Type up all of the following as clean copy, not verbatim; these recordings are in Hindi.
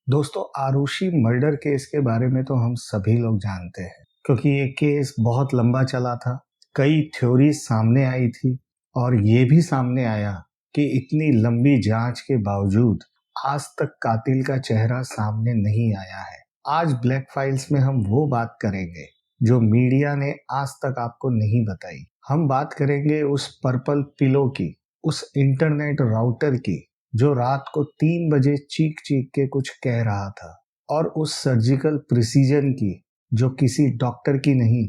दोस्तों, आरुषि मर्डर केस के बारे में तो हम सभी लोग जानते हैं क्योंकि ये केस बहुत लंबा चला था। कई थ्योरी सामने आई थी और ये भी सामने आया कि इतनी लंबी जांच के बावजूद आज तक कातिल का चेहरा सामने नहीं आया है। आज ब्लैक फाइल्स में हम वो बात करेंगे जो मीडिया ने आज तक आपको नहीं बताई। हम बात करेंगे उस पर्पल पिलो की, उस इंटरनेट राउटर की जो रात को 3 बजे चीख चीख के कुछ कह रहा था, और उस सर्जिकल प्रिसीजन की जो किसी डॉक्टर की नहीं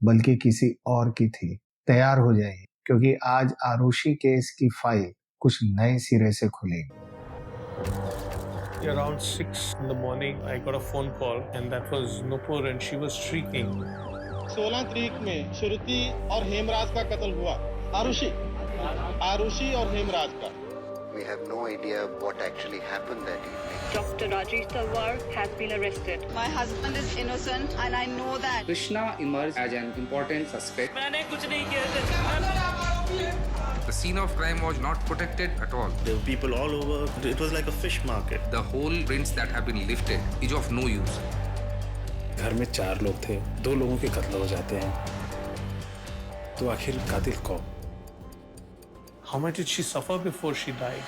बल्कि किसी और की थी। तैयार हो जाइए क्योंकि आज आरुषि केस की फाइल कुछ नए सिरे से खुलेगी। Around 6 in the morning, I got a phone call, and that was Nupur, and she was shrieking. 16 तारीख में श्रुति और हेमराज का कत्ल हुआ। आरुषि और हेमराज का। We have no idea what actually happened that evening. Dr. Rajesh Talwar has been arrested. My husband is innocent and I know that. Krishna emerged as an important suspect. मैंने कुछ नहीं किया। The scene of crime was not protected at all. There were people all over. It was like a fish market. The whole prints that have been lifted is of no use. घर में 4 लोग थे, 2 लोगों के कत्ल हो जाते हैं, तो आखिर कातिल कौन? How much did she suffer before she died?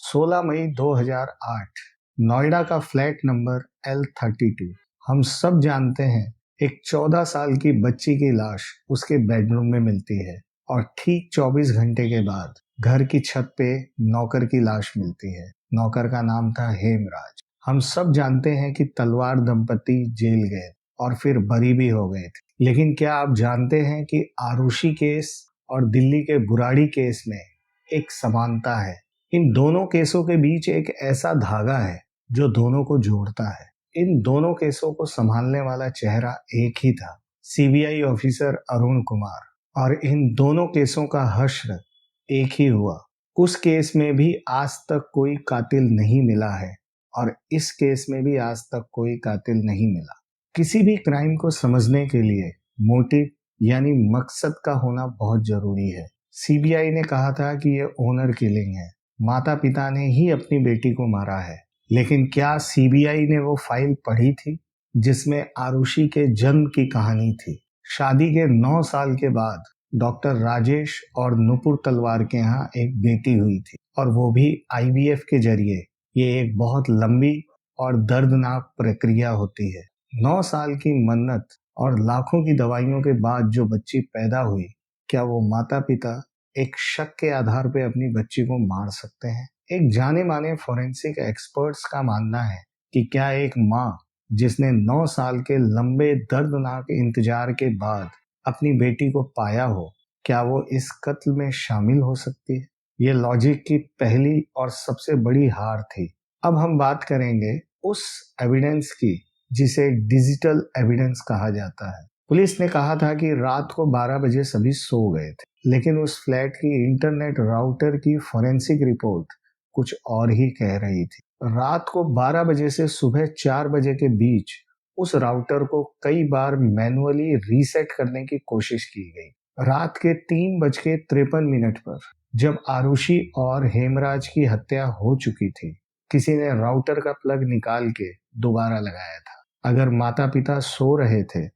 16 मई 2008 नोएडा का फ्लैट नंबर L32। हम सब जानते हैं एक 14 साल की बच्ची की लाश उसके बेडरूम में मिलती है और ठीक 24 घंटे के बाद घर की छत पे नौकर की लाश मिलती है। नौकर का नाम था हेमराज। हम सब जानते हैं कि तलवार दंपति जेल गए और फिर बरी भी हो गए थे। लेकिन क्या आप जानते हैं कि आरुषि केस और दिल्ली के बुराड़ी केस में एक समानता है? इन दोनों केसों के बीच एक ऐसा धागा है जो दोनों को जोड़ता है। इन दोनों केसों को संभालने वाला चेहरा एक ही था, सीबीआई ऑफिसर अरुण कुमार, और इन दोनों केसों का हश्र एक ही हुआ। उस केस में भी आज तक कोई कातिल नहीं मिला है और इस केस में भी आज तक कोई कातिल नहीं मिला। किसी भी क्राइम को समझने के लिए मोटिव यानी मकसद का होना बहुत जरूरी है। सीबीआई ने कहा था कि ये ओनर किलिंग है, माता पिता ने ही अपनी बेटी को मारा है, लेकिन क्या सीबीआई ने वो फाइल पढ़ी थी जिसमें आरुषि के जन्म की कहानी थी? शादी के 9 साल के बाद डॉक्टर राजेश और नुपुर तलवार के यहाँ एक बेटी हुई थी, और वो भी आईवीएफ के जरिए। ये एक बहुत लंबी और दर्दनाक प्रक्रिया होती है। 9 साल की मन्नत और लाखों की दवाइयों के बाद जो बच्ची पैदा हुई, क्या वो माता पिता एक शक के आधार पे अपनी बच्ची को मार सकते हैं? एक जाने माने फोरेंसिक एक्सपर्ट्स का मानना है कि क्या एक माँ जिसने 9 साल के लंबे दर्दनाक इंतजार के बाद अपनी बेटी को पाया हो, क्या वो इस कत्ल में शामिल हो सकती है? ये लॉजिक की पहली और सबसे बड़ी हार थी। अब हम बात करेंगे उस एविडेंस की जिसे डिजिटल एविडेंस कहा जाता है। पुलिस ने कहा था कि रात को 12 बजे सभी सो गए थे, लेकिन उस फ्लैट की इंटरनेट राउटर की फोरेंसिक रिपोर्ट कुछ और ही कह रही थी। रात को 12 बजे से सुबह 4 बजे के बीच उस राउटर को कई बार मैनुअली रीसेट करने की कोशिश की गई। रात के 3:53 पर जब आरुषि और हेमराज की हत्या हो चुकी थी, किसी ने राउटर का प्लग निकाल के दोबारा लगाया था। अगर माता पिता सो रहे थे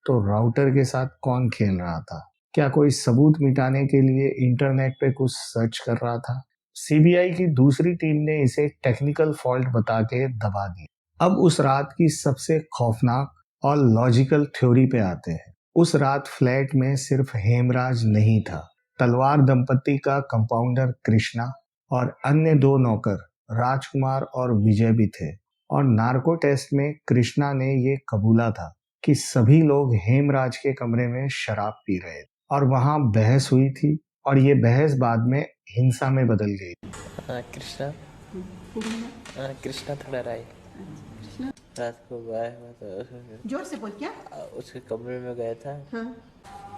तो राउटर के साथ कौन खेल रहा था? क्या कोई सबूत मिटाने के लिए इंटरनेट पे कुछ सर्च कर रहा था? सीबीआई की दूसरी टीम ने इसे टेक्निकल फॉल्ट बता के दबा दिया। अब उस रात की सबसे खौफनाक और लॉजिकल थ्योरी पे आते हैं। उस रात फ्लैट में सिर्फ हेमराज नहीं था, तलवार दंपति का कंपाउंडर कृष्णा और अन्य 2 नौकर राजकुमार और विजय भी थे। और नार्को टेस्ट में कृष्णा ने ये कबूला था कि सभी लोग हेमराज के कमरे में शराब पी रहे थे और वहां बहस हुई थी, और ये बहस बाद में हिंसा में बदल गई। कृष्णा थोड़ा राय रात को जोर से बोल। क्या? उसके कमरे में गया था। हाँ।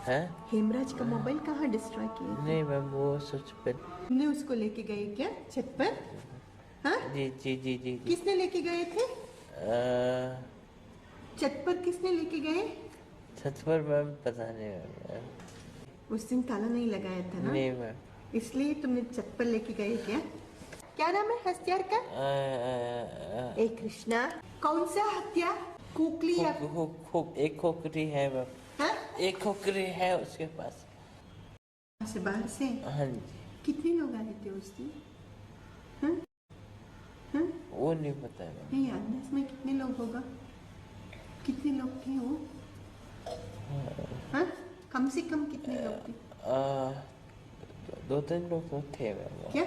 हैं? हेमराज का मोबाइल कहाँ डिस्ट्रॉय किया? नहीं मैम, वो सच पे तुमने उसको लेके गए क्या छत पर? हाँ? जी जी जी जी किसने लेके गए थे? छत पर किसने लेके गए? छत पर मैम पता नहीं मैम। उस दिन ताला नहीं लगाया था ना? नहीं मैम। इसलिए तुमने छत पर लेके गए क्या? क्या नाम है हत्यार का? ए कृष्णा, कौन सा हत्या? कुकली या एक खोखरी है मैम, हाँ? एक खोखरी है उसके पास। से बाहर से? हाँ जी। कितने लोग आए थे उस दिन? हाँ? हाँ? वो नहीं पता मैम। नहीं, अंदाज में कितने लोग होगा? कितने लोग थे वो? हाँ? कम से कम कितने लोग थे? 2-3 लोग तो थे मैम। क्या?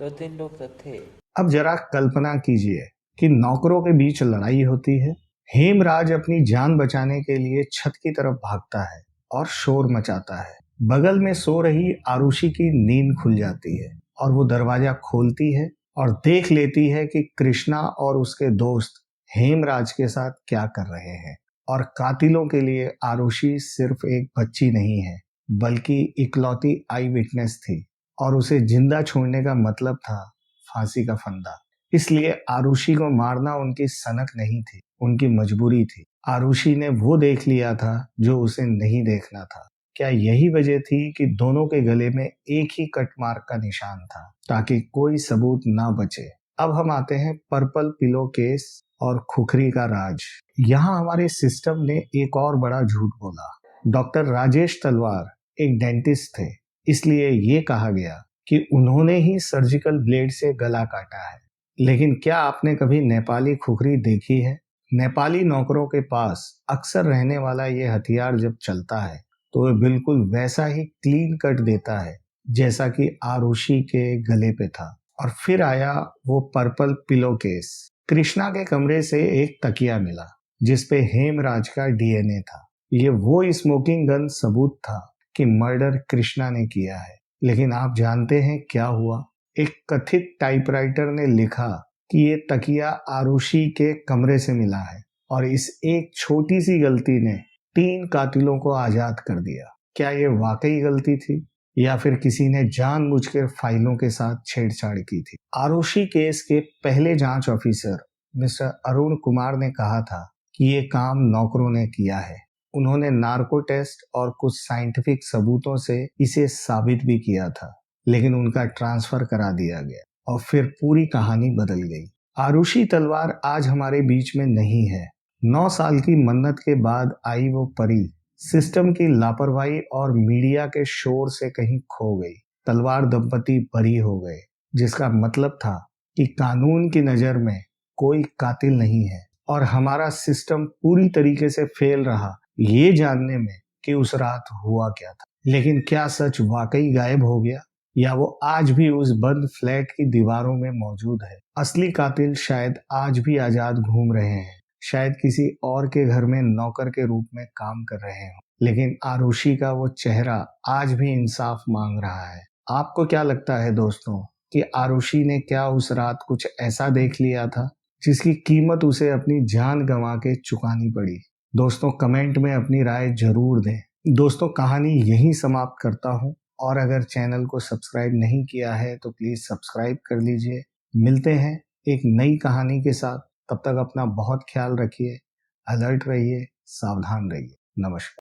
2-3 लोग तो थे। अब जरा कल्पना कीजिए कि नौकरों के बीच लड़ाई होती है। हेमराज अपनी जान बचाने के लिए छत की तरफ भागता है और शोर मचाता है। बगल में सो रही आरुषि की नींद खुल जाती है और वो दरवाजा खोलती है और देख लेती है कि कृष्णा और उसके दोस्त हेमराज के साथ क्या कर रहे हैं। और कातिलों के लिए आरुषि सिर्फ एक बच्ची नहीं है, बल्कि इकलौती आई विटनेस थी और उसे जिंदा छोड़ने का मतलब था फांसी का फंदा। इसलिए आरुषि को मारना उनकी सनक नहीं थी, उनकी मजबूरी थी। आरुषि ने वो देख लिया था जो उसे नहीं देखना था। क्या यही वजह थी कि दोनों के गले में एक ही कट मार्क का निशान था, ताकि कोई सबूत ना बचे। अब हम आते हैं पर्पल पिलो केस और खुखरी का राज। यहाँ हमारे सिस्टम ने एक और बड़ा झूठ बोला। डॉक्टर राजेश तलवार एक डेंटिस्ट थे, इसलिए ये कहा गया कि उन्होंने ही सर्जिकल ब्लेड से गला काटा है। लेकिन क्या आपने कभी नेपाली खुखरी देखी है? नेपाली नौकरों के पास अक्सर रहने वाला ये हथियार जब चलता है तो वह बिल्कुल वैसा ही क्लीन कट देता है जैसा कि आरुषि के गले पे था। और फिर आया वो पर्पल पिलो केस। कृष्णा के कमरे से एक तकिया मिला जिसपे हेमराज का डीएनए था। ये वो स्मोकिंग गन सबूत था कि मर्डर कृष्णा ने किया है। लेकिन आप जानते हैं क्या हुआ? एक कथित टाइपराइटर ने लिखा कि ये तकिया आरुषि के कमरे से मिला है और इस एक छोटी सी गलती ने 3 कातिलों को आजाद कर दिया। क्या ये वाकई गलती थी या फिर किसी ने जानबूझकर फाइलों के साथ छेड़छाड़ की थी? आरुषि केस के पहले जांच ऑफिसर मिस्टर अरुण कुमार ने कहा था कि ये काम नौकरों ने किया है। उन्होंने नार्को टेस्ट और कुछ साइंटिफिक सबूतों से इसे साबित भी किया था, लेकिन उनका ट्रांसफर करा दिया गया और फिर पूरी कहानी बदल गई। आरुषि तलवार आज हमारे बीच में नहीं है। 9 साल की मन्नत के बाद आई वो परी सिस्टम की लापरवाही और मीडिया के शोर से कहीं खो गई। तलवार दंपति बरी हो गए, जिसका मतलब था कि कानून की नजर में कोई कातिल नहीं है और हमारा सिस्टम पूरी तरीके से फेल रहा ये जानने में कि उस रात हुआ क्या था। लेकिन क्या सच वाकई गायब हो गया या वो आज भी उस बंद फ्लैट की दीवारों में मौजूद है? असली कातिल शायद आज भी आजाद घूम रहे हैं, शायद किसी और के घर में नौकर के रूप में काम कर रहे हो, लेकिन आरुषि का वो चेहरा आज भी इंसाफ मांग रहा है। आपको क्या लगता है दोस्तों कि आरुषि ने क्या उस रात कुछ ऐसा देख लिया था जिसकी कीमत उसे अपनी जान गंवा के चुकानी पड़ी? दोस्तों कमेंट में अपनी राय जरूर दें। दोस्तों कहानी यहीं समाप्त करता हूँ और अगर चैनल को सब्सक्राइब नहीं किया है तो प्लीज सब्सक्राइब कर लीजिए। मिलते हैं एक नई कहानी के साथ, तब तक अपना बहुत ख्याल रखिए, अलर्ट रहिए, सावधान रहिए। नमस्कार।